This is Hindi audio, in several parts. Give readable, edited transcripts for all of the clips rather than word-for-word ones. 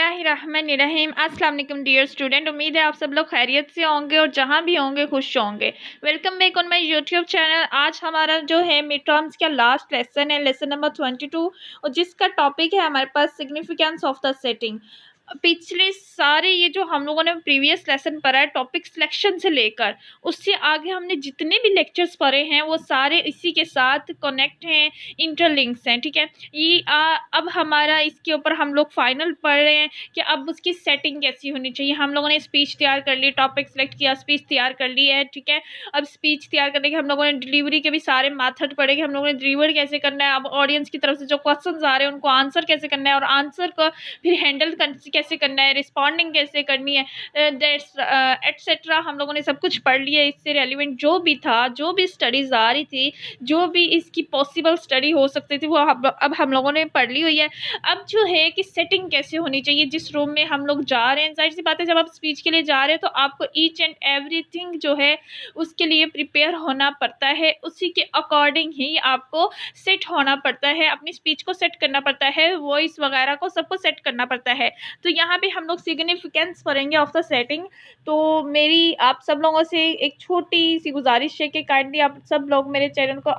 बिस्मिल्लाहिर्रहमानिर्रहीम। अस्सलाम वालेकुम डियर स्टूडेंट। उम्मीद है आप सब लोग खैरियत से होंगे और जहाँ भी होंगे खुश होंगे। Welcome back on my YouTube channel. आज हमारा जो है मिड टर्म्स का लास्ट लेसन है, लेसन नंबर 22, और जिसका टॉपिक है हमारे पास सिग्निफिकेंस ऑफ द सेटिंग। पिछले सारे ये जो हम लोगों ने प्रीवियस लेसन पढ़ा है टॉपिक सिलेक्शन से लेकर उससे आगे हमने जितने भी लेक्चर्स पढ़े हैं वो सारे इसी के साथ कनेक्ट हैं, इंटरलिंक्स हैं। ठीक है, ये अब हमारा इसके ऊपर हम लोग फाइनल पढ़ रहे हैं कि अब उसकी सेटिंग कैसी होनी चाहिए। हम लोगों ने स्पीच तैयार कर ली, टॉपिक सेलेक्ट किया, स्पीच तैयार कर ली है। ठीक है, अब स्पीच तैयार करने के हम लोगों ने डिलीवरी के भी सारे मेथड पढ़े कि हम लोगों ने डिलीवर कैसे करना है। अब ऑडियंस की तरफ से जो क्वेश्चंस आ रहे हैं उनको आंसर कैसे करना है और आंसर को फिर हैंडल कैसे करना है, रिस्पॉन्डिंग कैसे करनी है, एटसेट्रा हम लोगों ने सब कुछ पढ़ लिया। इससे रेलिवेंट जो भी था, जो भी स्टडीज़ आ रही थी, जो भी इसकी पॉसिबल स्टडी हो सकती थी वो अब हम लोगों ने पढ़ ली हुई है। अब जो है कि सेटिंग कैसे होनी चाहिए जिस रूम में हम लोग जा रहे हैं। जाहिर सी बात है जब आप स्पीच के लिए जा रहे हैं तो आपको ईच एंड एवरीथिंग जो है उसके लिए प्रिपेयर होना पड़ता है, उसी के अकॉर्डिंग ही आपको सेट होना पड़ता है, अपनी स्पीच को सेट करना पड़ता है, वॉइस वगैरह को सबको सेट करना पड़ता है। तो यहाँ पे हम लोग सिग्निफिकेंस पढ़ेंगे ऑफ द सेटिंग। तो मेरी आप सब लोगों से एक छोटी सी गुजारिश है कि काइंडली आप सब लोग मेरे चैनल को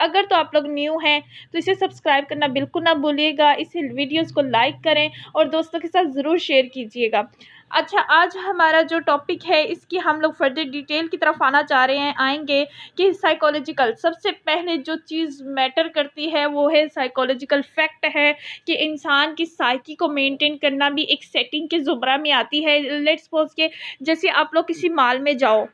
अगर तो आप लोग न्यू हैं तो इसे सब्सक्राइब करना बिल्कुल ना भूलिएगा, इस वीडियोस को लाइक करें और दोस्तों के साथ ज़रूर शेयर कीजिएगा। अच्छा, आज हमारा जो टॉपिक है इसकी हम लोग फर्दर डिटेल की तरफ आना चाह रहे हैं, आएंगे कि साइकोलॉजिकल सबसे पहले जो चीज़ मैटर करती है वो है साइकोलॉजिकल फैक्ट है कि इंसान की साइकी को मेंटेन करना भी एक सेटिंग के ज़ुमरा में आती है। लेट्स सपोज के जैसे आप लोग किसी मॉल में जाओ,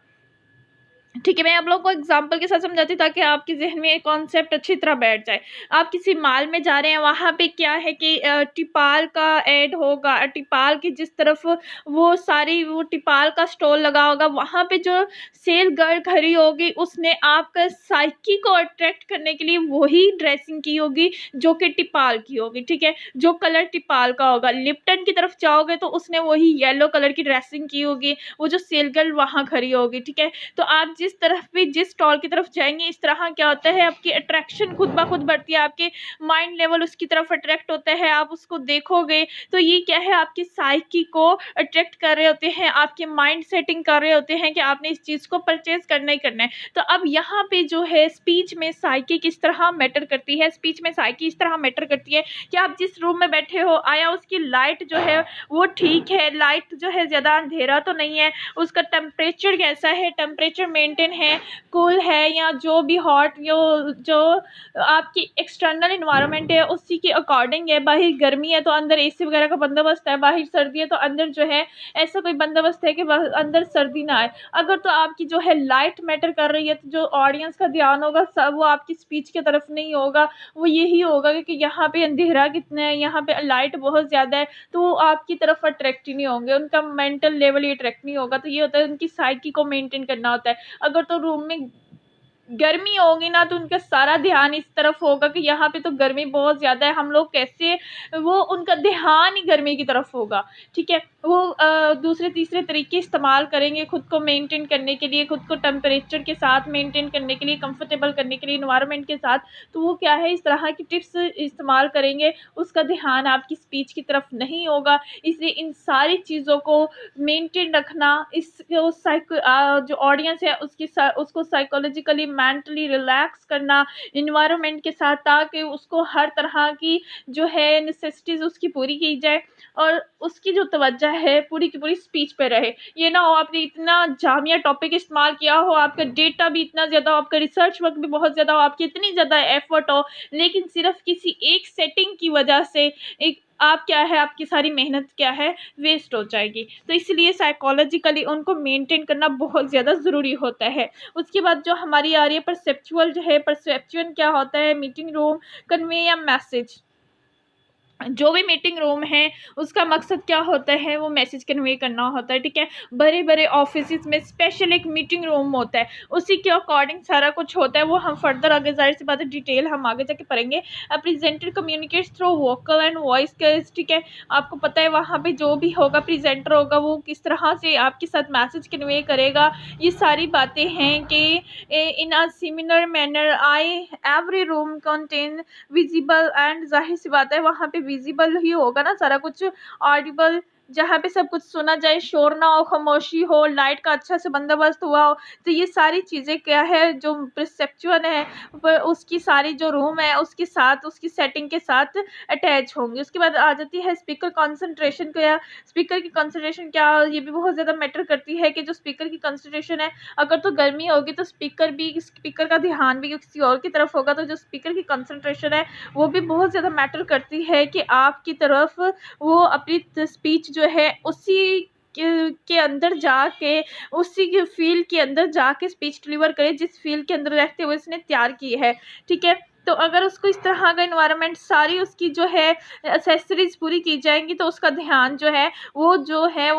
ठीक है, मैं आप लोगों को एग्जांपल के साथ समझाती हूँ ताकि आपके जहन में एक कॉन्सेप्ट अच्छी तरह बैठ जाए। आप किसी मॉल में जा रहे हैं, वहाँ पे क्या है कि टिपाल का ऐड होगा, टिपाल की जिस तरफ वो सारी वो टिपाल का स्टॉल लगा होगा, वहाँ पे जो सेल गर्ल खड़ी होगी उसने आपका साइकी को अट्रैक्ट करने के लिए वही ड्रेसिंग की होगी जो कि टिपाल की होगी। ठीक है, जो कलर टिपाल का होगा। लिप्टन की तरफ जाओगे तो उसने वही येलो कलर की ड्रेसिंग की होगी, वो जो सेल गर्ल वहाँ खड़ी होगी। ठीक है, तो आप जिस तरफ भी जिस स्टॉल की तरफ जाएंगे इस तरह क्या होता है आपकी अट्रैक्शन खुद ब खुद बढ़ती है, आपके माइंड लेवल उसकी तरफ अट्रैक्ट होता है, आप उसको देखोगे तो ये क्या है आपकी साइकी को अट्रैक्ट कर रहे होते हैं, आपके माइंड सेटिंग कर रहे होते हैं कि आपने इस चीज़ को परचेज करना ही करना है। तो अब यहाँ पे जो है स्पीच में साइकी किस तरह मैटर करती है, स्पीच में साइकी इस तरह मैटर करती है कि आप जिस रूम में बैठे हो आया उसकी लाइट जो है वो ठीक है, लाइट जो है ज़्यादा अंधेरा तो नहीं है, उसका टेम्परेचर कैसा है, टेम्परेचर मेंटेन है, कूल है, या जो भी हॉट जो आपकी एक्सटर्नल इन्वायरमेंट है उसी के अकॉर्डिंग है। बाहर गर्मी है तो अंदर एसी वगैरह का बंदोबस्त है, बाहर सर्दी है तो अंदर जो है ऐसा कोई बंदोबस्त है कि अंदर सर्दी ना आए। अगर तो आपकी जो है लाइट मैटर कर रही है तो जो ऑडियंस का ध्यान होगा सब वो आपकी स्पीच की तरफ नहीं होगा, वो यही होगा कि यहाँ पे अंधेरा कितना है, यहाँ पे लाइट बहुत ज़्यादा है, तो वो आपकी तरफ अट्रैक्ट ही नहीं होंगे, उनका मेंटल लेवल ही अट्रैक्ट नहीं होगा। तो ये होता है उनकी साइकी को मेंटेन करना होता है। अगर तो रूम में गर्मी होगी ना तो उनका सारा ध्यान इस तरफ होगा कि यहाँ पे तो गर्मी बहुत ज़्यादा है, हम लोग कैसे, वो उनका ध्यान ही गर्मी की तरफ होगा। ठीक है, वो दूसरे तीसरे तरीके इस्तेमाल करेंगे खुद को मेंटेन करने के लिए, खुद को टेम्परेचर के साथ मेंटेन करने के लिए, कंफर्टेबल करने के लिए इन्वायरमेंट के साथ। तो वो क्या है इस तरह की टिप्स इस्तेमाल करेंगे, उसका ध्यान आपकी स्पीच की तरफ नहीं होगा। इसलिए इन सारी चीज़ों को मेंटेन रखना, इसको जो ऑडियंस है उसको साइकोलॉजिकली मेंटली रिलैक्स करना इन्वायरमेंट के साथ, ताकि उसको हर तरह की जो है नेसेसिटीज़ उसकी पूरी की जाए और उसकी जो तवज्जो है पूरी की पूरी स्पीच पे रहे। ये ना हो आपने इतना जामिया टॉपिक इस्तेमाल किया हो, आपका डेटा भी इतना ज़्यादा हो, आपका रिसर्च वर्क भी बहुत ज़्यादा हो, आपकी इतनी ज़्यादा एफर्ट हो, लेकिन सिर्फ किसी एक सेटिंग की वजह से एक आप क्या है आपकी सारी मेहनत क्या है वेस्ट हो जाएगी। तो इसलिए साइकोलॉजिकली उनको मेंटेन करना बहुत ज़्यादा ज़रूरी होता है। उसके बाद जो हमारी आ रही है परसेप्चुअल, जो है परसेप्शन क्या होता है, meeting room convey a message. जो भी मीटिंग रूम है उसका मकसद क्या होता है, वो मैसेज कन्वे करना होता है। ठीक है, बड़े बड़े ऑफिस में स्पेशल एक मीटिंग रूम होता है, उसी के अकॉर्डिंग सारा कुछ होता है। वो हम फर्दर आगे जाहिर सी बात है डिटेल हम आगे जाके पढ़ेंगे। Presenter communicates through vocal and voice calls. ठीक है, आपको पता है वहाँ पे जो भी होगा प्रेजेंटर होगा वो किस तरह से आपके साथ मैसेज कन्वे करेगा। ये सारी बातें हैं कि in a similar manner I every room contain visible and, जाहिर सी बात है वहाँ पे विजिबल ही होगा ना, सारा कुछ ऑडिबल, जहाँ पे सब कुछ सुना जाए, शोर ना हो, खामोशी हो, लाइट का अच्छा से बंदोबस्त हुआ हो। तो ये सारी चीज़ें क्या है, जो परसेप्शन है उसकी सारी जो रूम है उसके साथ, उसकी सेटिंग के साथ अटैच होंगी। उसके बाद आ जाती है स्पीकर कॉन्सेंट्रेशन को, या स्पीकर की कॉन्सेंट्रेशन क्या, ये भी बहुत ज़्यादा मैटर करती है कि जो स्पीकर की कॉन्सेंट्रेशन है, अगर तो गर्मी होगी तो स्पीकर का ध्यान भी किसी और की तरफ होगा, तो जो स्पीकर की कॉन्सेंट्रेशन है वो भी बहुत ज़्यादा मैटर करती है कि आपकी तरफ वो अपनी स्पीच जो है उसी के अंदर जाके, उसी के फील्ड के अंदर जाके स्पीच डिलीवर करे, जिस फील्ड के अंदर रहते हुए उसने तैयार की है। ठीक है, तो अगर उसको इस तरह का इन्वायरमेंट, सारी उसकी जो है एसेसरीज पूरी की जाएंगी, तो उसका ध्यान जो है वो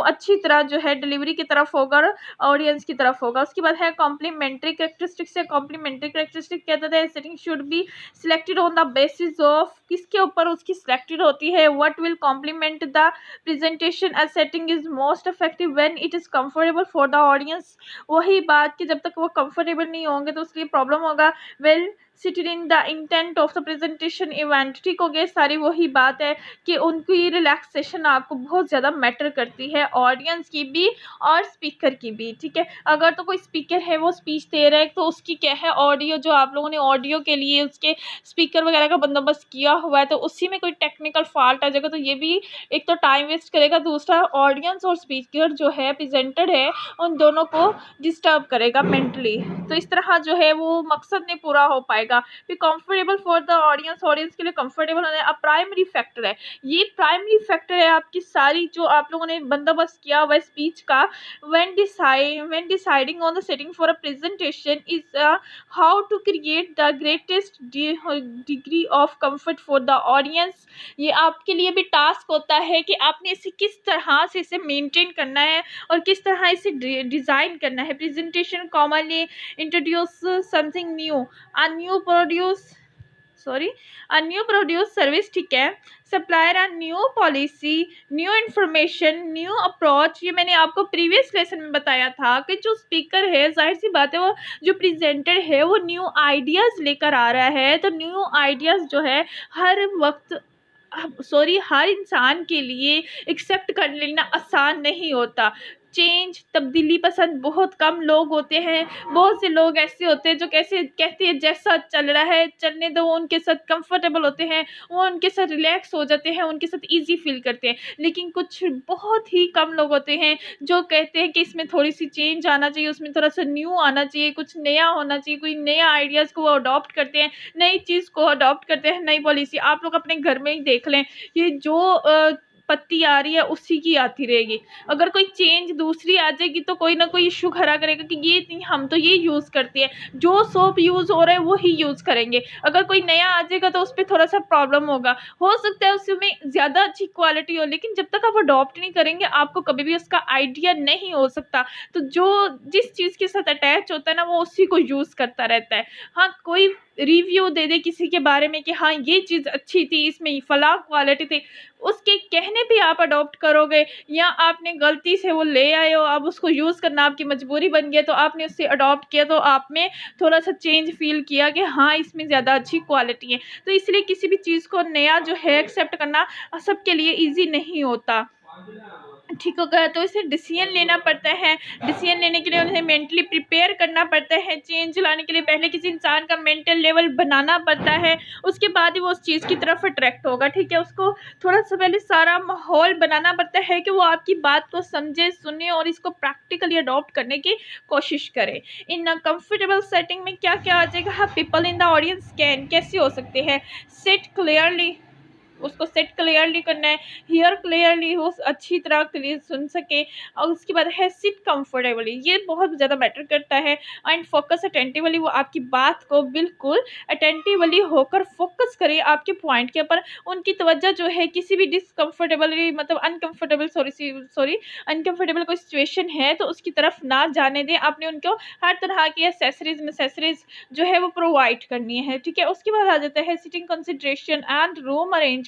अच्छी तरह जो है डिलीवरी की तरफ होगा और ऑडियंस की तरफ होगा। उसके बाद है कॉम्प्लीमेंट्री कैरेक्टरिस्टिक्स। कॉम्प्लीमेंट्री कैरेक्टरिस्टिक कहते हैं setting should be selected on the basis of, किसके ऊपर उसकी सिलेक्टेड होती है, what will complement the presentation as setting is most effective when it is comfortable for the audience. वही बात कि जब तक वो कंफर्टेबल नहीं होंगे तो उसके लिए प्रॉब्लम होगा। Well seated in the intent of the presentation event. ठीक हो गया, सारी वही बात है कि उनकी रिलैक्सेशन आपको बहुत ज़्यादा मैटर करती है, ऑडियंस की भी और स्पीकर की भी। ठीक है, अगर तो कोई स्पीकर है वो स्पीच दे रहा है, तो उसकी क्या है, ऑडियो जो आप लोगों ने ऑडियो के लिए उसके स्पीकर वगैरह का बंदोबस्त किया हुआ है, तो उसी में कोई टेक्निकल फॉल्ट आ जाएगा तो ये भी एक तो टाइम वेस्ट करेगा, दूसरा ऑडियंस और स्पीकर जो है प्रेजेंटेड है उन दोनों को डिस्टर्ब करेगा मेंटली। तो इस तरह जो है वो मकसद नहीं पूरा हो पाएगा। फिर comfortable for the audience, audience के लिए कंफर्टेबल होना प्राइमरी फैक्टर है। ये प्राइमरी फैक्टर है आपकी सारी जो आप लोगों ने बंदोबस्त किया हुआ है स्पीच का। when deciding on the setting for a presentation is how to create the greatest degree of comfort for the audience। ये आपके लिए भी टास्क होता है कि आपने इसे किस तरह से इसे मेंटेन करना है और किस तरह इसे डिज़ाइन करना है। Presentation commonly introduce something new, a new produce sorry a new produce service. ठीक है, supplier a new policy, new information, new approach. ये मैंने आपको प्रीवियस लेसन में बताया था कि जो स्पीकर है, जाहिर सी बात है वो जो प्रेजेंटर है वो न्यू आइडियाज़ लेकर आ रहा है। तो न्यू आइडियाज़ जो है हर वक्त हर इंसान के लिए एक्सेप्ट कर लेना आसान नहीं होता। चेंज, तब्दीली पसंद बहुत कम लोग होते हैं। बहुत से लोग ऐसे होते हैं जो कैसे कहते हैं जैसा चल रहा है चलने दो, उनके साथ कंफर्टेबल होते हैं, वो उनके साथ रिलैक्स हो जाते हैं, उनके साथ इजी फील करते हैं। लेकिन कुछ बहुत ही कम लोग होते हैं जो कहते हैं कि इसमें थोड़ी सी चेंज आना चाहिए, उसमें थोड़ा सा न्यू आना चाहिए, कुछ नया होना चाहिए, कोई नया आइडियाज़ को वो अडॉप्ट करते हैं, नई चीज़ को अडॉप्ट करते हैं, नई पॉलिसी। आप लोग अपने घर में ही देख लें, ये जो पत्ती आ रही है उसी की आती रहेगी। अगर कोई चेंज दूसरी आ जाएगी तो कोई ना कोई इशू खड़ा करेगा कि ये नहीं, हम तो ये यूज़ करते हैं, जो सोप यूज़ हो रहा है वो ही यूज़ करेंगे। अगर कोई नया आ जाएगा तो उस पर थोड़ा सा प्रॉब्लम होगा, हो सकता है उसमें ज़्यादा अच्छी क्वालिटी हो, लेकिन जब तक आप अडॉप्ट नहीं करेंगे आपको कभी भी उसका आइडिया नहीं हो सकता। तो जो जिस चीज़ के साथ अटैच होता है ना वो उसी को यूज़ करता रहता है। हाँ, कोई रिव्यू दे दे किसी के बारे में कि हाँ ये चीज़ अच्छी थी, इसमें फलां क्वालिटी थी, उसके कहने पे आप अडॉप्ट करोगे, या आपने गलती से वो ले आए हो, अब उसको यूज़ करना आपकी मजबूरी बन गया तो आपने उससे अडॉप्ट किया, तो आप में थोड़ा सा चेंज फील किया कि हाँ इसमें ज़्यादा अच्छी क्वालिटी है। तो इसलिए किसी भी चीज़ को नया जो है एक्सेप्ट करना सबके लिए ईजी नहीं होता। ठीक हो गया, तो इसे डिसीजन लेना पड़ता है। डिसीजन लेने के लिए उन्हें मेंटली प्रिपेयर करना पड़ता है। चेंज लाने के लिए पहले किसी इंसान का मेंटल लेवल बनाना पड़ता है, उसके बाद ही वो उस चीज़ की तरफ अट्रैक्ट होगा। ठीक है, उसको थोड़ा सा पहले सारा माहौल बनाना पड़ता है कि वो आपकी बात को समझे, सुने और इसको प्रैक्टिकली अडॉप्ट करने की कोशिश करे। इन कंफर्टेबल सेटिंग में क्या क्या आ जाएगा, people in the audience can कैसे हो सकते हैं, सिट क्लियरली, उसको सेट क्लियरली करना है, हियर क्लियरली, वो अच्छी तरह क्लियर सुन सके। और उसके बाद है सिट कंफर्टेबली, ये बहुत ज़्यादा मैटर करता है। एंड फोकस अटेंटिवली, वो आपकी बात को बिल्कुल अटेंटिवली होकर फोकस करे आपके पॉइंट के ऊपर। उनकी तवज्जो जो है किसी भी डिसकम्फर्टेबली मतलब अनकम्फर्टेबल कोई सिचुएशन है तो उसकी तरफ ना जाने दें। आपने उनको हर तरह की एसेसरीज जो है वो प्रोवाइड करनी है। ठीक है, उसके बाद आ जाता है sitting consideration and room arrangement.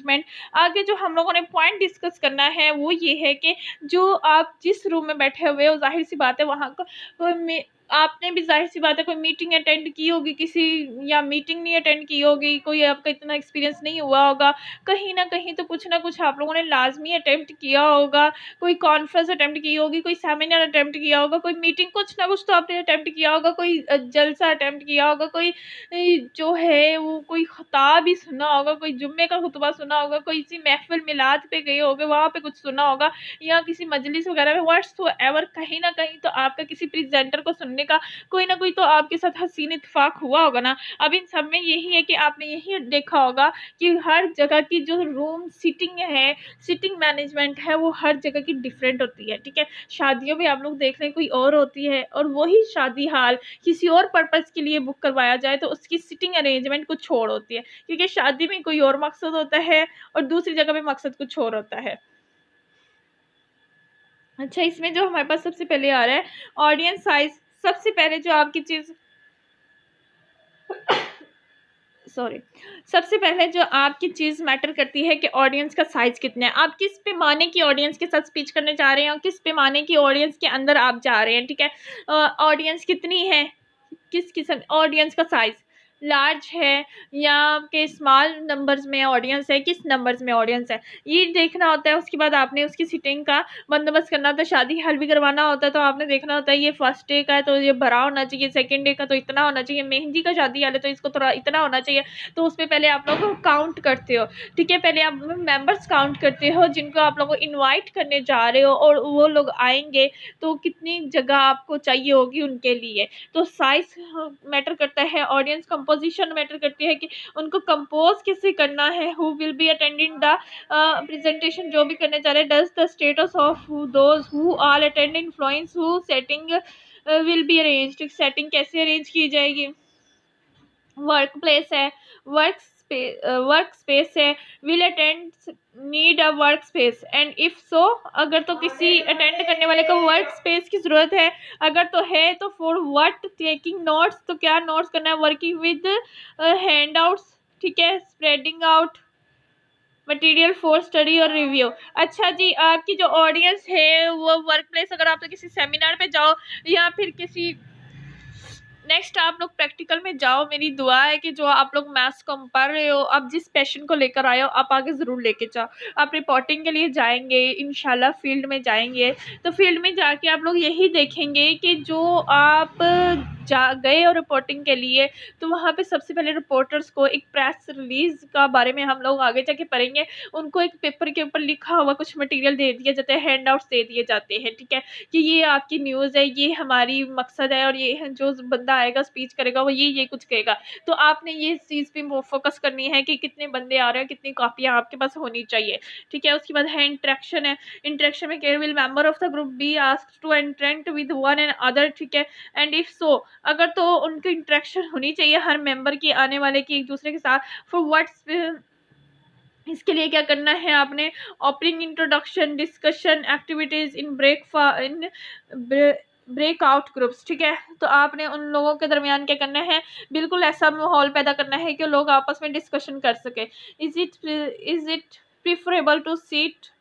आगे जो हम लोगों ने पॉइंट डिस्कस करना है वो ये है कि जो आप जिस रूम में बैठे हुए हो, जाहिर सी बात है वहाँ को में आपने भी ज़ाहिर सी बात है कोई मीटिंग अटेंड की होगी किसी, या मीटिंग नहीं अटेंड की होगी, कोई आपका इतना एक्सपीरियंस नहीं हुआ होगा, कहीं ना कहीं तो कुछ ना कुछ आप लोगों ने लाजमी अटेम्प्ट किया होगा, कोई कॉन्फ्रेंस अटेम्प्ट की होगी, कोई सेमिनार अटेम्प्ट किया होगा, कोई मीटिंग, कुछ ना कुछ तो आपने अटेम्प्ट किया होगा, कोई जलसा अटेम्प्ट किया होगा, कोई जो है वो कोई खताब ही सुना होगा, कोई जुम्मे का खुतबा सुना होगा, कोई किसी महफिल मिलाद पे गए होगे वहाँ पे कुछ सुना होगा, या किसी मजलिस वगैरह में व्हाट्सएवर कहीं ना कहीं तो आपका किसी प्रेजेंटर को सुनने का कोई ना कोई तो आपके साथ हसीन इत्तेफाक हुआ होगा ना। अब इन सब में यही है कि आपने यही देखा होगा कि हर जगह की जो रूम सीटिंग है, सीटिंग मैनेजमेंट है, वो हर जगह की डिफरेंट होती है। ठीक है, शादियों में आप लोग देख लें कोई और होती है, और वही शादी हाल किसी और पर्पज़ के लिए बुक करवाया जाए तो उसकी सीटिंग अरेंजमेंट कुछ और होती है, क्योंकि शादी में कोई और मकसद होता है और दूसरी जगह पे मकसद कुछ और होता है। अच्छा, इसमें जो हमारे पास सबसे पहले आ रहा है ऑडियंस साइज। सबसे पहले जो आपकी चीज़ सॉरी, सबसे पहले जो आपकी चीज़ मैटर करती है कि ऑडियंस का साइज़ कितना है, आप किस पैमाने की ऑडियंस के साथ स्पीच करने जा रहे हैं और किस पैमाने की ऑडियंस के अंदर आप जा रहे हैं। ठीक है, ऑडियंस कितनी है, किस किस्म ऑडियंस का साइज़ लार्ज है या आपके स्मॉल नंबर्स में ऑडियंस है, किस नंबर्स में ऑडियंस है, ये देखना होता है। उसके बाद आपने उसकी सीटिंग का बंदोबस्त करना होता है। शादी हॉल भी करवाना होता है तो आपने देखना होता है ये फर्स्ट डे का है तो ये भरा होना चाहिए, सेकंड डे का तो इतना होना चाहिए, मेहंदी का शादी हाल है तो इसको थोड़ा इतना होना चाहिए। तो उसमें पहले आप लोग काउंट करते हो। ठीक है, पहले आप मेंबर्स काउंट करते हो जिनको आप लोगों को इनवाइट करने जा रहे हो, और वो लोग आएंगे तो कितनी जगह आपको चाहिए होगी उनके लिए। तो साइज मैटर करता है, ऑडियंस कंपोजिशन मैटर करती है कि उनको कंपोज कैसे करना है, who will be attending the presentation, जो भी करने जा रहे हैं, does the status of those who are attending influence who setting will be arranged, setting कैसे अरेंज की जाएगी। वर्क प्लेस है, वर्क स्पेस है, will attend need a work space and if so, अगर तो किसी अटेंड करने वाले को वर्क स्पेस की ज़रूरत है, अगर तो है तो फॉर व्हाट, टेकिंग नोट्स, तो क्या नोट्स करना है, वर्किंग विद हैंड आउट्स, ठीक है, spreading out material for study और रिव्यू। अच्छा जी, आपकी जो ऑडियंस है वो वर्क प्लेस, अगर आप तो किसी सेमिनार पे जाओ या फिर किसी नेक्स्ट आप लोग प्रैक्टिकल में जाओ, मेरी दुआ है कि जो आप लोग मैथ्स को पढ़ रहे हो, आप जिस पैशन को लेकर आए हो आप आगे ज़रूर लेके जाओ। आप रिपोर्टिंग के लिए जाएंगे इंशाल्लाह, फील्ड में जाएंगे तो फील्ड में जाके आप लोग यही देखेंगे कि जो आप जा गए और रिपोर्टिंग के लिए, तो वहाँ पे सबसे पहले रिपोर्टर्स को एक प्रेस रिलीज़ का बारे में हम लोग आगे जाके पढ़ेंगे। उनको एक पेपर के ऊपर लिखा हुआ कुछ मटेरियल दे दिया जाता है, हैंड आउट्स दे दिए जाते हैं। ठीक है, कि ये आपकी न्यूज़ है, ये हमारी मकसद है, और ये जो बंदा आएगा स्पीच करेगा वो ये कुछ कहेगा। तो आपने ये चीज़ पे फोकस करनी है कि कितने बंदे आ रहे हैं, कितनी कॉपियाँ आपके पास होनी चाहिए। ठीक है, उसके बाद है इंटरेक्शन है। इंटरेक्शन में care will member of the group be asked to interact with one and other. ठीक है, एंड इफ सो, अगर तो उनकी इंटरेक्शन होनी चाहिए हर मेंबर की, आने वाले की एक दूसरे के साथ, फॉर व्हाट्स, इसके लिए क्या करना है आपने, opening, introduction, discussion, activities in breakout groups. ठीक है, तो आपने उन लोगों के दरमियान क्या करना है, बिल्कुल ऐसा माहौल पैदा करना है कि लोग आपस में डिस्कशन कर सके। Is it preferable to seat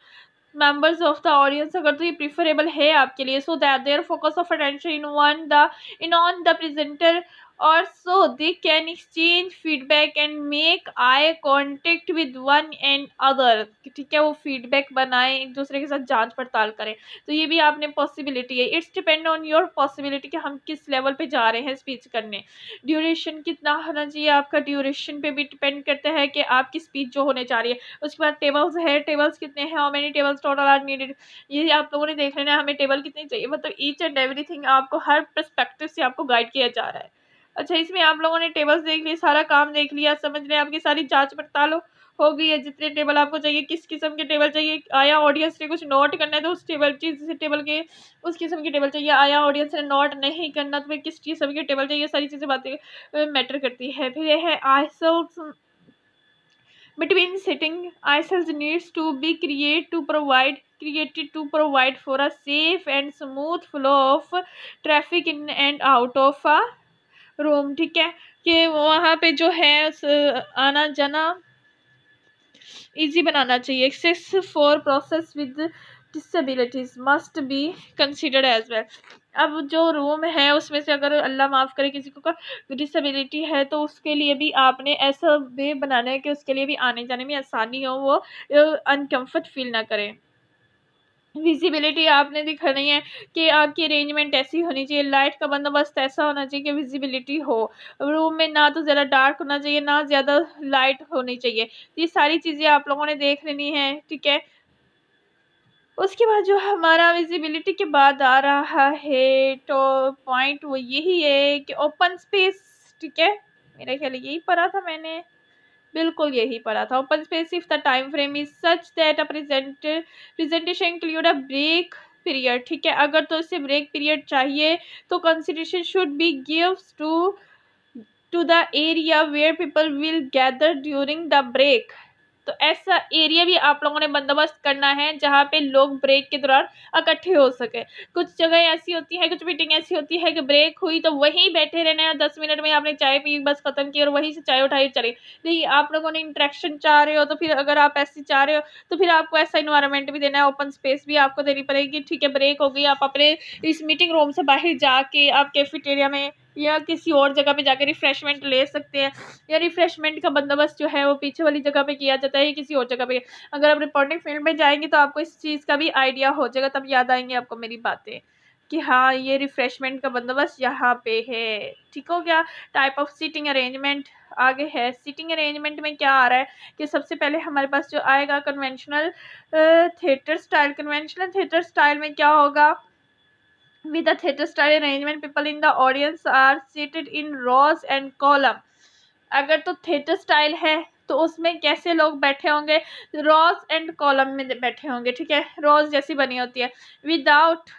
members of the audience, अगर तो ये प्रीफरेबल है आपके लिए, so that their focus of attention in on the presenter, or so they can exchange feedback and make eye contact with one and other। ठीक है, वो फीडबैक बनाए, एक दूसरे के साथ जांच पड़ताल करें। तो ये भी आपने पॉसिबिलिटी है, it's depend on your possibility कि हम किस लेवल पे जा रहे हैं स्पीच करने। ड्यूरेशन कितना होना चाहिए, आपका ड्यूरेशन पे भी डिपेंड करता है कि आपकी स्पीच जो होने जा रही है। उसके बाद टेबल्स है, टेबल्स कितने हैं, how many tables total are needed, ये आप लोगों ने देख लेना है, हमें टेबल कितनी चाहिए, मतलब ईच एंड एवरीथिंग आपको हर पर्सपेक्टिव से आपको गाइड किया जा रहा है। अच्छा, इसमें आप लोगों ने टेबल्स देख लिए, सारा काम देख लिया, समझ रहे हैं, आपकी सारी जांच पड़ताल हो गई है, जितने टेबल आपको चाहिए, किस किस्म के टेबल चाहिए, आया ऑडियंस ने कुछ नोट करना है तो उस टेबल चीज टेबल के उस किस्म की टेबल चाहिए, आया ऑडियंस ने नोट नहीं करना तो फिर किस किस्म की टेबल चाहिए, सारी चीज़ें बातें मैटर करती है। फिर यह है आइसल्स, between sitting, ourselves needs to be created to provide for a safe and smooth flow of traffic in and out of a room। ठीक है, कि वहाँ पे जो है आना जाना इजी बनाना चाहिए। Access for process with disabilities must be considered as well. अब जो रूम है उसमें से अगर अल्लाह माफ़ करे किसी को डिसेबिलिटी है तो उसके लिए भी आपने ऐसा वे बनाना है कि उसके लिए भी आने जाने में आसानी हो, वो अनकम्फर्ट फील ना करें। विजिबिलिटी आपने दिखानी है कि आपकी अरेंजमेंट ऐसी होनी चाहिए, लाइट का बंदोबस्त ऐसा होना चाहिए कि विजिबिलिटी हो रूम में, ना तो ज़्यादा डार्क होना चाहिए ना ज़्यादा लाइट होनी चाहिए। ये सारी चीज़ें आप लोगों ने देख लेनी है, ठीक है। उसके बाद जो हमारा विजिबिलिटी के बाद आ रहा है तो पॉइंट वो यही है कि ओपन स्पेस, ठीक है। मेरा ख्याल यही पढ़ा था मैंने, बिल्कुल यही पढ़ा था। Open space if the time frame is such that a presentation include a break period, ठीक है। अगर तो इससे ब्रेक पीरियड चाहिए तो consideration should be gives to the area where people will gather during the break. तो ऐसा एरिया भी आप लोगों ने बंदोबस्त करना है जहाँ पे लोग ब्रेक के दौरान इकट्ठे हो सके। कुछ जगह ऐसी होती है, कुछ मीटिंग ऐसी होती है कि ब्रेक हुई तो वहीं बैठे रहना है, 10 मिनट में आपने चाय पी बस खत्म की और वहीं से चाय उठाई चली। नहीं, आप लोगों ने इंटरेक्शन चाह रहे हो तो फिर अगर आप ऐसी चाह रहे हो तो फिर आपको ऐसा इन्वायरमेंट भी देना है, ओपन स्पेस भी आपको देनी पड़ेगी, ठीक है। ब्रेक हो गई, आप अपने इस मीटिंग रूम से बाहर जाके आप कैफेटेरिया में या किसी और जगह पे जाकर रिफ्रेशमेंट ले सकते हैं, या रिफ्रेशमेंट का बंदोबस्त जो है वो पीछे वाली जगह पे किया जाता है, किसी और जगह पे। अगर आप रिपोर्टिंग फील्ड में जाएंगे तो आपको इस चीज़ का भी आइडिया हो जाएगा, तब याद आएंगे आपको मेरी बातें कि हाँ ये रिफ्रेशमेंट का बंदोबस्त यहाँ पे है, ठीक हो गया। टाइप ऑफ सीटिंग अरेंजमेंट आगे है। सीटिंग अरेंजमेंट में क्या आ रहा है कि सबसे पहले हमारे पास जो आएगा conventional theatre style. Conventional theatre style में क्या होगा, with the theatre style arrangement people in the audience are seated in rows and column। अगर तो थिएटर स्टाइल है तो उसमें कैसे लोग बैठे होंगे, रोज एंड कॉलम में बैठे होंगे, ठीक है। रोज जैसी बनी होती है, विदाउट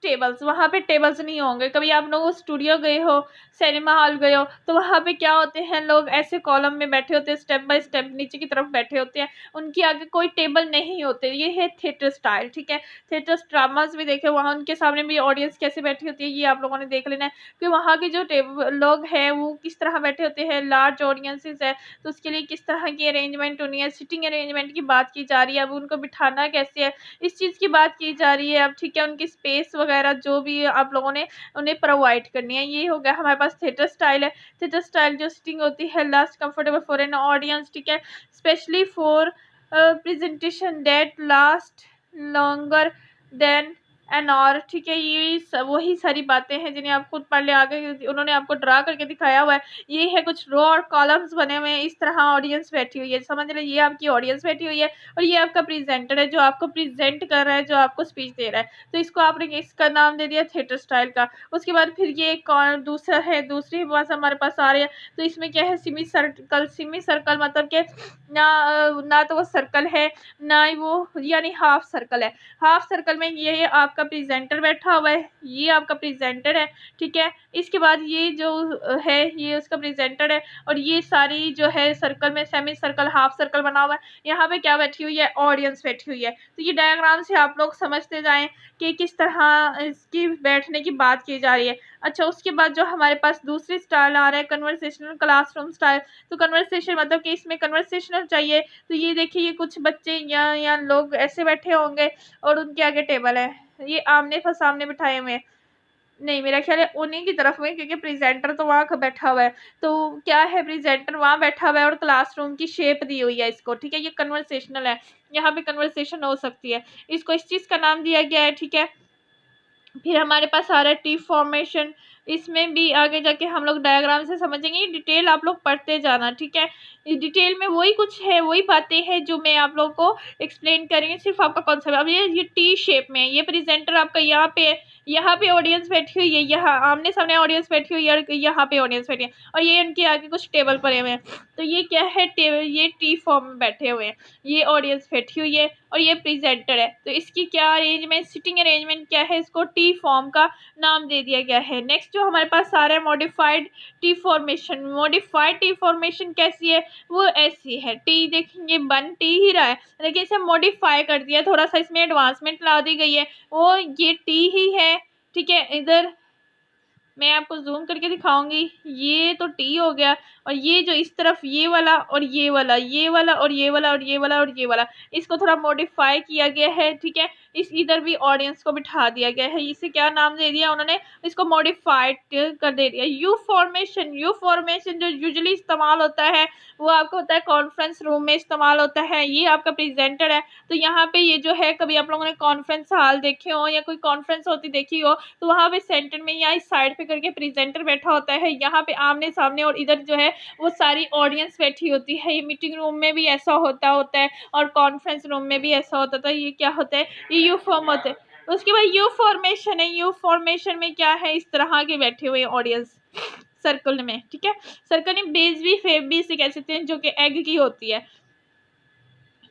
टेबल्स, वहाँ पे टेबल्स नहीं होंगे। कभी आप लोग स्टूडियो गए हो, सिनेमा हॉल गए हो, तो वहाँ पे क्या होते हैं, लोग ऐसे कॉलम में बैठे होते हैं, स्टेप बाय स्टेप नीचे की तरफ बैठे होते हैं, उनके आगे कोई टेबल नहीं होते। ये है थिएटर स्टाइल, ठीक है। थिएटर ड्रामास भी देखे, वहाँ उनके सामने भी ऑडियंस कैसे बैठी होती है, ये आप लोगों ने देख लेना है कि वहाँ के जो लोग हैं वो किस तरह बैठे होते हैं। लार्ज ऑडियंसेस है तो उसके लिए किस तरह की अरेंजमेंट होनी है। सिटिंग अरेंजमेंट की बात की जा रही है, अब उनको बिठाना कैसे है इस चीज़ की बात की जा रही है अब, ठीक है। उनकी स्पेस वगैरह जो भी आप लोगों ने उन्हें प्रोवाइड करनी है। ये हो गया हमारे पास थिएटर स्टाइल है। थिएटर स्टाइल जो सिटिंग होती है last comfortable for an audience, ठीक है, specially for presentation that last longer than an hour, ठीक है। ये वही सारी बातें हैं जिन्हें आप खुद पढ़ ले, आगे उन्होंने आपको ड्रा करके दिखाया हुआ है। ये है कुछ रो और कॉलम्स बने हुए हैं, इस तरह ऑडियंस बैठी हुई है, समझ ले, ये आपकी ऑडियंस बैठी हुई है और ये आपका प्रेजेंटर है जो आपको प्रेजेंट कर रहा है, जो आपको स्पीच दे रहा है। तो इसको आपने इसका नाम दे दिया थिएटर स्टाइल का। उसके बाद फिर ये कौन दूसरा है, दूसरी बात हमारे पास आ रही है। तो इसमें क्या है, सिमी सर्कल। सिमी सर्कल मतलब कि ना तो वो सर्कल है ना ही वो, यानी हाफ सर्कल है। हाफ सर्कल में ये आपका प्रेजेंटर बैठा हुआ है, ये आपका प्रेजेंटर है, ठीक है। इसके बाद ये जो है ये उसका प्रेजेंटर है और ये सारी जो है सर्कल में सेमी सर्कल हाफ सर्कल बना हुआ है, यहाँ पे क्या बैठी हुई है, ऑडियंस बैठी हुई है। तो ये डायग्राम से आप लोग समझते जाएं कि किस तरह इसकी बैठने की बात की जा रही है। अच्छा, उसके बाद जो हमारे पास दूसरी स्टाइल आ रहा है कन्वर्सेशनल क्लासरूम स्टाइल। तो कन्वर्सेशन मतलब कि इसमें कन्वर्सेशनल चाहिए तो ये देखिए, ये कुछ बच्चे या लोग ऐसे बैठे होंगे और उनके आगे टेबल है, ये आमने सामने बिठाए हुए हैं। नहीं, मेरा ख्याल है उन्हीं की तरफ में, क्योंकि प्रेजेंटर तो वहाँ बैठा हुआ है। तो क्या है, प्रेजेंटर वहाँ बैठा हुआ है और क्लासरूम की शेप दी हुई है इसको, ठीक है। ये कन्वर्सेशनल है, यहाँ पे कन्वर्सेशन हो सकती है, इसको इस चीज़ का नाम दिया गया है, ठीक है। फिर हमारे पास आ रहा है टी फॉर्मेशन। इसमें भी आगे जाके हम लोग डायग्राम से समझेंगे, डिटेल आप लोग पढ़ते जाना, ठीक है। इस डिटेल में वही कुछ है, वही बातें हैं जो मैं आप लोगों को एक्सप्लेन करेंगे, सिर्फ आपका कॉन्सेप्ट। अब ये टी शेप में है, ये प्रेजेंटर आपका यहाँ पे है, यहाँ पे ऑडियंस बैठी हुई है, यहाँ आमने सामने ऑडियंस बैठी हुई है और यहाँ पे ऑडियंस बैठी है और ये उनके आगे कुछ टेबल पड़े हुए हैं। तो ये क्या है, टेबल, ये टी फॉर्म में बैठे हुए हैं, ये ऑडियंस बैठी हुई है और ये प्रेजेंटर है। तो इसकी क्या अरेंजमेंट, सिटिंग अरेंजमेंट क्या है, इसको टी फॉर्म का नाम दे दिया गया है। नेक्स्ट जो हमारे पास आ रहा है modified T formation. Modified T formation कैसी है, वो ऐसी है, टी देखेंगे बन टी ही रहा है लेकिन इसे मॉडिफाई कर दिया, थोड़ा सा इसमें एडवांसमेंट ला दी गई है, वो ये टी ही है, ठीक है। इधर मैं आपको जूम करके दिखाऊंगी, ये तो टी हो गया और ये जो इस तरफ ये वाला और ये वाला, ये वाला और ये वाला और ये वाला और ये वाला, इसको थोड़ा मॉडिफाई किया गया है, ठीक है। इस इधर भी ऑडियंस को बिठा दिया गया है, इसे क्या नाम दे दिया उन्होंने, इसको मॉडिफाइड कर दे दिया यू फॉर्मेशन। यू फॉर्मेशन जो यूजुअली इस्तेमाल होता है वो आपको होता है कॉन्फ्रेंस रूम में इस्तेमाल होता है। ये आपका प्रेजेंटर है, तो यहाँ पे ये जो है, कभी आप लोगों ने कॉन्फ्रेंस हॉल देखे हो या कोई कॉन्फ्रेंस होती देखी हो, तो वहाँ पे सेंटर में या इस साइड पे करके प्रेजेंटर बैठा होता है, यहाँ पे आमने सामने, और इधर जो है वो सारी ऑडियंस बैठी होती है। ये मीटिंग रूम में भी ऐसा होता है और कॉन्फ्रेंस रूम में भी ऐसा होता था। ये क्या होता है, ये यू फॉर्म होता है। उसके बाद यू फॉर्मेशन है, यू फॉर्मेशन में क्या है, इस तरह के बैठे हुए ऑडियंस सर्कल में, ठीक है। सर्कल में बेस भी फेब भी इसे कह सकते हैं, जो कि एग की होती है।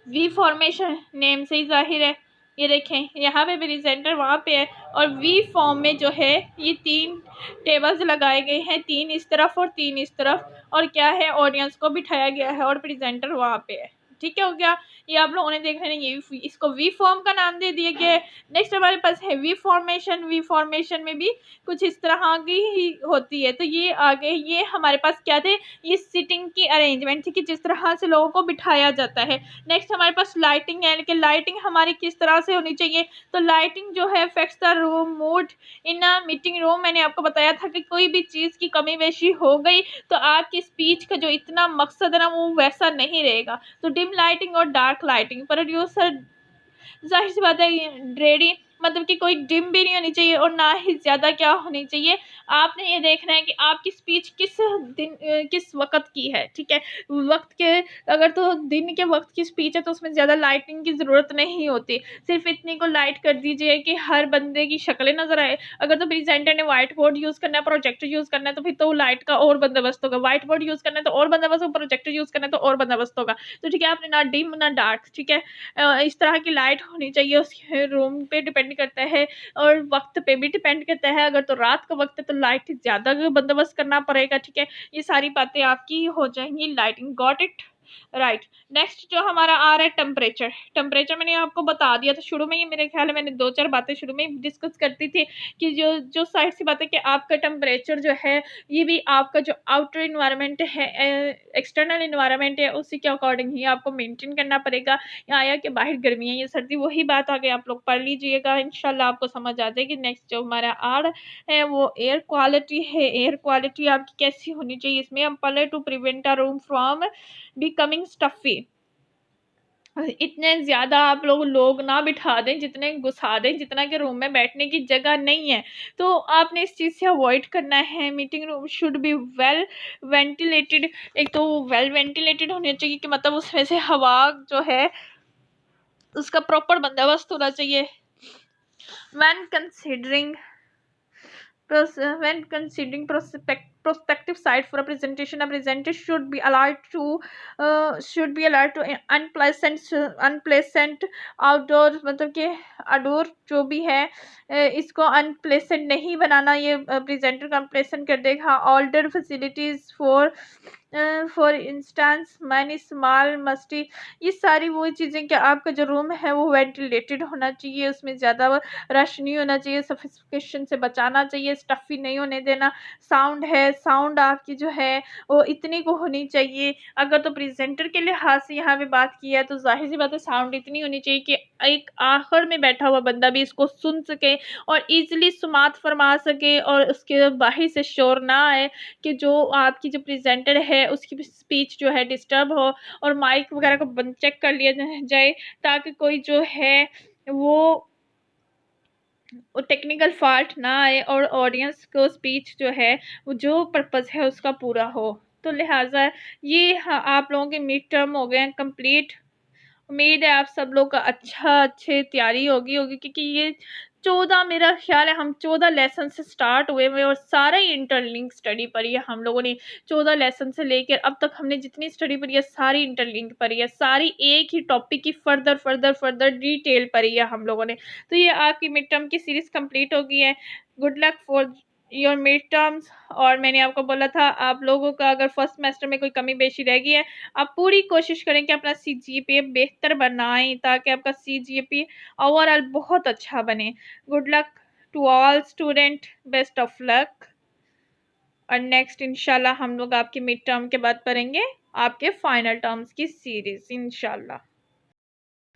वी फॉर्मेशन नेम से ही जाहिर है, ये देखें यहाँ पे प्रेजेंटर वहाँ पे है, और वी फॉर्म में जो है ये 3 टेबल्स लगाए गए हैं, 3 इस तरफ और 3 इस तरफ, और क्या है ऑडियंस को बिठाया गया है और प्रेजेंटर वहाँ पे है, ठीक है। हो गया, ये आप लोगों ने देखा नहीं, ये इसको वी फॉर्म का नाम दे दिया गया है। नेक्स्ट हमारे पास है वी फॉर्मेशन। वी फॉर्मेशन में भी कुछ इस तरह की ही होती है। तो ये आगे ये हमारे पास क्या थे, ये सिटिंग की अरेंजमेंट थी कि जिस तरह से लोगों को बिठाया जाता है। नेक्स्ट हमारे पास लाइटिंग है कि लाइटिंग हमारी किस तरह से होनी चाहिए। तो लाइटिंग जो है affects the room mood in a meeting room. मैंने आपको बताया था कि कोई भी चीज़ की कमी बेशी हो गई तो आपकी स्पीच का जो इतना मकसद है ना वो वैसा नहीं रहेगा। तो डिम लाइटिंग और डार्क लाइटिंग, प्रोड्यूसर जाहिर सी बात है रेडी, मतलब कि कोई डिम भी नहीं होनी चाहिए और ना ही ज़्यादा क्या होनी चाहिए। आपने ये देखना है कि आपकी स्पीच किस वक्त की है, ठीक है। वक्त के अगर तो दिन के वक्त की स्पीच है तो उसमें ज़्यादा लाइटिंग की ज़रूरत नहीं होती, सिर्फ इतनी को लाइट कर दीजिए कि हर बंदे की शक्लें नज़र आए। अगर तो प्रेजेंटर ने व्हाइट बोर्ड यूज़ करना है, प्रोजेक्टर यूज़ करना है, तो फिर तो लाइट का और बंदोबस्त होगा। व्हाइट बोर्ड यूज़ करना है तो और बंदोबस्त होगा, प्रोजेक्टर यूज़ करना है तो और बंदोबस्त होगा। तो ठीक है, आपने ना डिम ना डार्क, ठीक है, इस तरह की लाइट होनी चाहिए। उसके रूम पे डिपेंड करता है और वक्त पे भी डिपेंड करता है। अगर तो रात का वक्त है तो लाइट ज़्यादा बंदोबस्त करना पड़ेगा, ठीक है। ये सारी बातें आपकी हो जाएंगी। Lighting got it right. Next जो हमारा आ रहा है टेम्परेचर। टेम्परेचर मैंने आपको बता दिया था शुरू में, ये मेरे ख्याल है मैंने 2-4 बातें शुरू में डिस्कस करती थी कि जो जो साइड सी बात है कि आपका टेम्परेचर जो है ये भी आपका जो आउटर इन्वायरमेंट है, एक्सटर्नल इन्वायरमेंट है, उसी के अकॉर्डिंग ही आपको मेंटेन करना पड़ेगा। यहाँ आया कि बाहर गर्मी है या सर्दी, वही बात आगे आप लोग पढ़ लीजिएगा, इंशाल्लाह आपको समझ आ जाएगी। नेक्स्ट जो हमारा आ रहा है वो एयर क्वालिटी है। एयर क्वालिटी आपकी कैसी होनी चाहिए, इसमें हम पढ़े to prevent a room from becoming stuffy. इतने ज़्यादा आप लोग ना बिठा दें, जितने घुसा दें जितना कि रूम में बैठने की जगह नहीं है, तो आपने इस चीज़ से अवॉइड करना है। Meeting room should be well ventilated. एक तो वेल वेंटिलेटेड होनी चाहिए कि मतलब उसमें से हवा जो है उसका प्रॉपर बंदोबस्त होना चाहिए। When considering when considering prospective site for a presentation, a presenter should be allowed to unpleasant outdoor, मतलब कि आउटडोर जो भी है इसको अनप्लेसेंट नहीं बनाना। ये प्रेजेंटर को अनप्लेसेंट कर देगा। Older facilities for instance many small musty, ये सारी वो चीज़ें कि आपका जो रूम है वो वेंटिलेटेड होना चाहिए, उसमें ज़्यादा रश नहीं होना चाहिए, सफिकेशन से बचाना चाहिए, स्टफी नहीं होने देना। साउंड है, साउंड आपकी जो है वो इतनी को होनी चाहिए। अगर तो प्रेजेंटर के लिहाज से यहाँ पे बात की है तो जाहिर सी बात है साउंड इतनी होनी चाहिए कि एक आखिर में बैठा हुआ बंदा भी इसको सुन सके और इजीली समात फरमा सके, और उसके बाहर से शोर ना आए कि जो आपकी जो प्रेजेंटर है उसकी स्पीच जो है डिस्टर्ब हो। और माइक वगैरह को बंद चेक कर लिया जाए ताकि कोई जो है वो टेक्निकल फॉल्ट ना आए और ऑडियंस को स्पीच जो है वो जो पर्पस है उसका पूरा हो। तो लिहाजा ये आप लोगों के मिड टर्म हो गए हैं कंप्लीट। उम्मीद है आप सब लोग का अच्छे तैयारी होगी क्योंकि ये 14 मेरा ख्याल है हम 14 लेसन से स्टार्ट हुए हुए और सारा ही इंटरलिंक स्टडी पढ़ी है हम लोगों ने। 14 लेसन से लेकर अब तक हमने जितनी स्टडी पढ़ी है सारी इंटरलिंक पढ़ी है, सारी एक ही टॉपिक की फर्दर डिटेल पढ़ी है हम लोगों ने। तो ये आपकी मिड टर्म की सीरीज कंप्लीट हो गई है। Good luck for your mid terms. और मैंने आपको बोला था आप लोगों का अगर फर्स्ट सेमेस्टर में कोई कमी बेशी रह गई है, आप पूरी कोशिश करें कि अपना CGPA बेहतर बनाएं ताकि आपका CGPA ओवरऑल बहुत अच्छा बने। Good luck to all student, best of luck. और नेक्स्ट इंशाल्लाह हम लोग आपकी मिड टर्म के बाद पढ़ेंगे आपके फाइनल टर्म्स की सीरीज इंशाल्लाह।